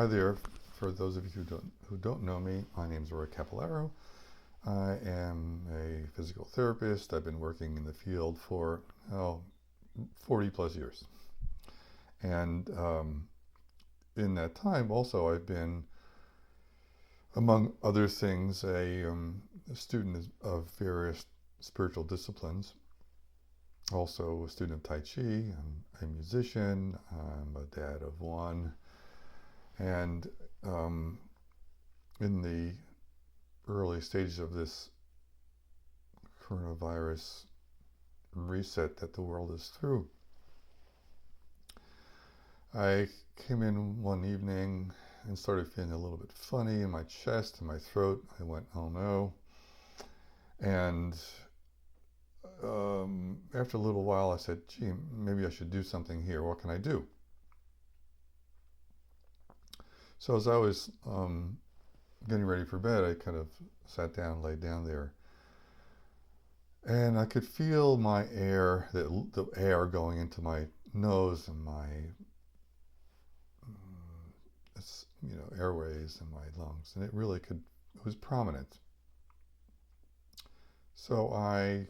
Hi there. For those of you who don't know me, my name is Royc. I am a physical therapist. I've been working in the field for 40 plus years. And in that time also I've been, among other things, a student of various spiritual disciplines. Also a student of Tai Chi. I'm a musician. I'm a dad of one. And in the early stages of this coronavirus reset that the world is through, I came in one evening and started feeling a little bit funny in my chest and my throat. I went, oh no. And after a little while I said, gee, maybe I should do something here. What can I do? So as I was getting ready for bed, I kind of sat down, laid down there, and I could feel my air, the air going into my nose and my airways and my lungs, and it was prominent. So I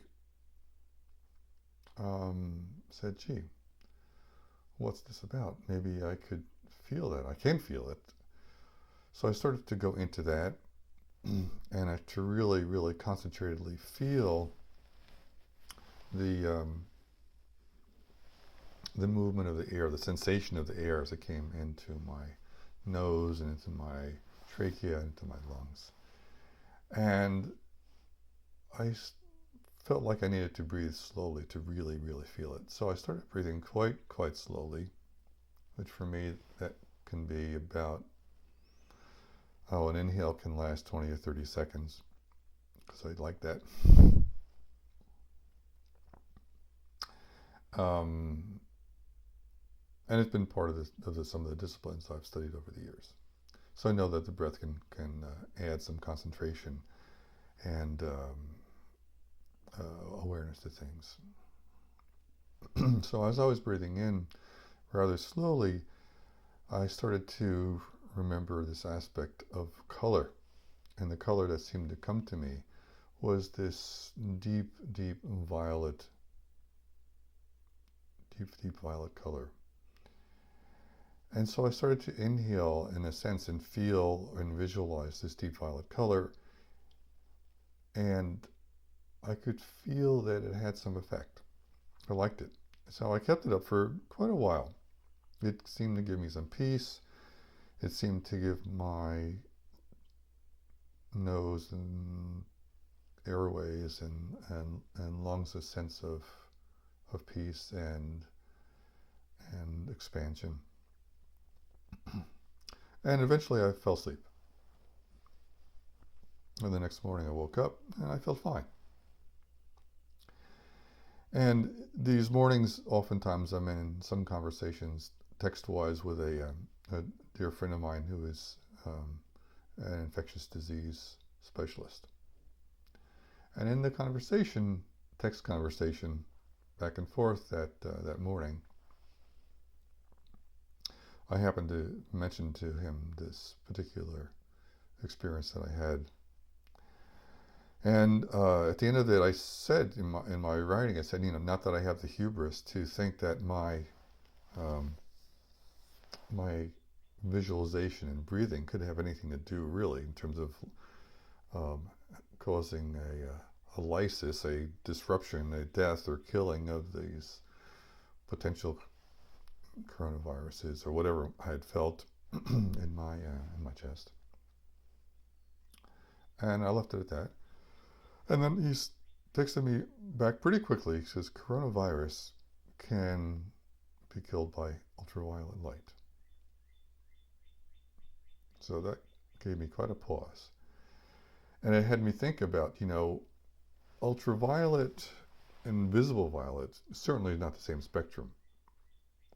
said, gee, what's this about? Maybe I could feel that. I can feel it. So I started to go into that and to really, really concentratedly feel the movement of the air, the sensation of the air as it came into my nose and into my trachea, into my lungs. And I felt like I needed to breathe slowly to really, really feel it. So I started breathing quite slowly, which for me, that can be about, an inhale can last 20 or 30 seconds, because I like that. And it's been part of some of the disciplines I've studied over the years. So I know that the breath can add some concentration and awareness to things. So as I was breathing in rather slowly, I started to remember this aspect of color. And the color that seemed to come to me was this deep violet color. And so I started to inhale, in a sense, and feel and visualize this deep violet color. And I could feel that it had some effect. I liked it. So I kept it up for quite a while. It seemed to give me some peace. It seemed to give my nose and airways and lungs a sense of peace and expansion. And eventually I fell asleep. And the next morning I woke up and I felt fine. And these mornings, oftentimes I'm in some conversations text-wise with a dear friend of mine who is an infectious disease specialist. And in the conversation, text conversation, back and forth that morning, I happened to mention to him this particular experience that I had. And at the end of it, I said in my writing, I said, not that I have the hubris to think that my visualization and breathing could have anything to do, really, in terms of causing a lysis, a disruption, a death or killing of these potential coronaviruses or whatever I had felt in my chest. And I left it at that. And then he texted me back pretty quickly. He says, coronavirus can be killed by ultraviolet light. So that gave me quite a pause. And it had me think about, ultraviolet and visible violet certainly not the same spectrum.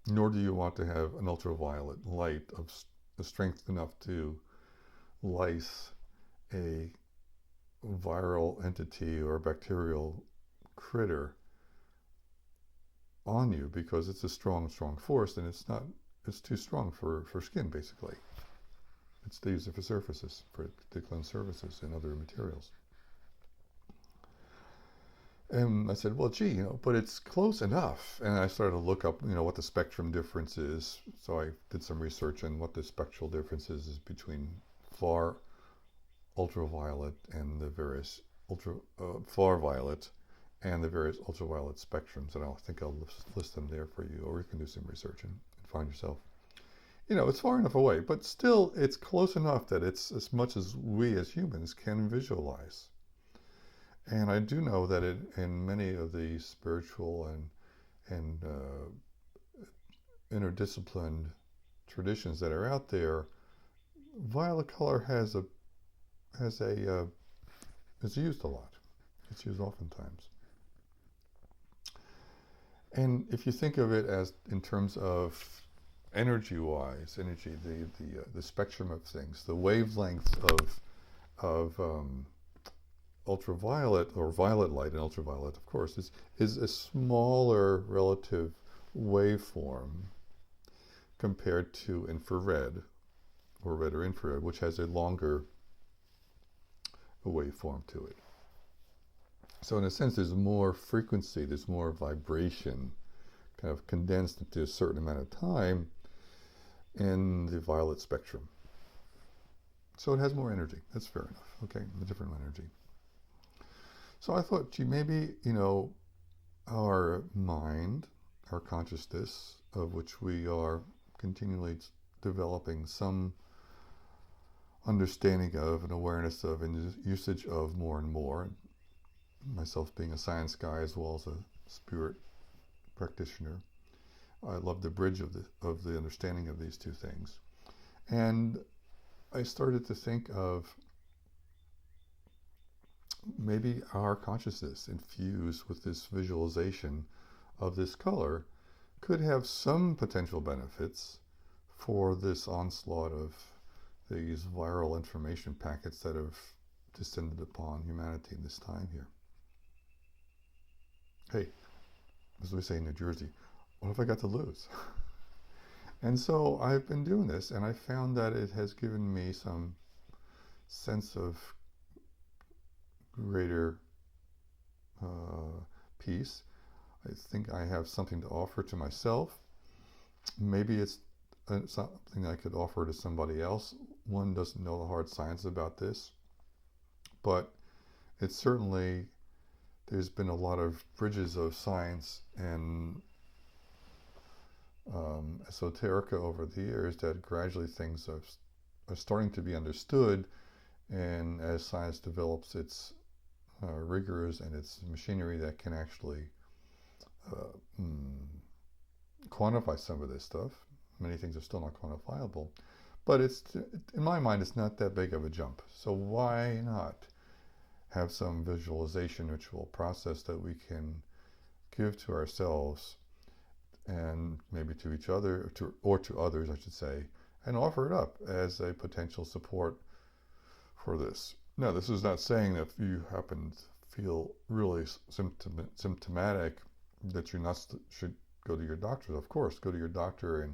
Nor do you want to have an ultraviolet light of strength enough to lyse a viral entity or bacterial critter on you, because it's a strong force, and it's too strong for skin, basically. They use it for surfaces, to cleanse surfaces and other materials. And I said, well, gee, but it's close enough. And I started to look up, what the spectrum difference is. So I did some research on what the spectral difference is between far ultraviolet and the various far violet and the various ultraviolet spectrums. And I think I'll list them there for you, or you can do some research and find yourself. It's far enough away, but still it's close enough that it's as much as we as humans can visualize. And I do know that in many of the spiritual and interdisciplined traditions that are out there, violet color is used a lot. It's used oftentimes. And if you think of it as in terms of energy-wise, the spectrum of things, the wavelength of ultraviolet or violet light, and ultraviolet, of course, is a smaller relative waveform compared to infrared, or red or infrared, which has a longer waveform to it. So in a sense, there's more frequency, there's more vibration, kind of condensed into a certain amount of time in the violet spectrum. So it has more energy. That's fair enough. Okay, a different energy. So I thought, gee, maybe, our mind, our consciousness, of which we are continually developing some understanding of and awareness of and usage of more and more, myself being a science guy as well as a spirit practitioner, I love the bridge of the understanding of these two things. And I started to think of maybe our consciousness infused with this visualization of this color could have some potential benefits for this onslaught of these viral information packets that have descended upon humanity in this time here. Hey, as we say in New Jersey, what have I got to lose? And so I've been doing this, and I found that it has given me some sense of greater peace. I think I have something to offer to myself. Maybe it's something I could offer to somebody else. One doesn't know the hard science about this, but it's certainly, there's been a lot of bridges of science and esoterica over the years that gradually things are starting to be understood, and as science develops its rigors and its machinery that can actually quantify some of this stuff. Many things are still not quantifiable, but in my mind, it's not that big of a jump. So why not have some visualization ritual process that we can give to ourselves and maybe to each other, or to others, I should say, and offer it up as a potential support for this. Now, this is not saying that if you happen to feel really symptomatic that you should go to your doctor. Of course, go to your doctor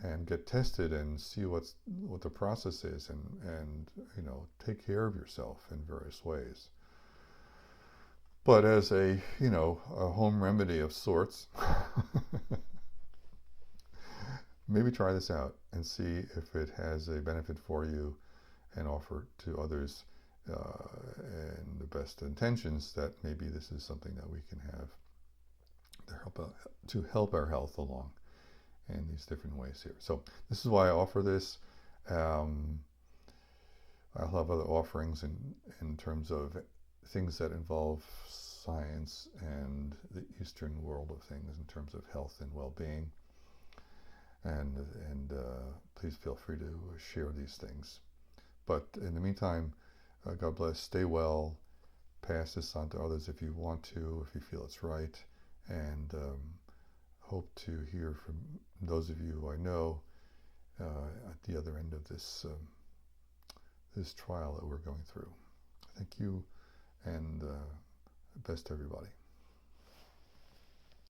and get tested and see what the process is, and take care of yourself in various ways. But as a home remedy of sorts, maybe try this out and see if it has a benefit for you, and offer to others in the best intentions that maybe this is something that we can have to help our health along in these different ways here. So this is why I offer this. I'll have other offerings in terms of things that involve science and the Eastern world of things in terms of health and well-being. And please feel free to share these things. But in the meantime, God bless, stay well, pass this on to others if you want to, if you feel it's right, and hope to hear from those of you who I know at the other end of this trial that we're going through. Thank you, and best to everybody.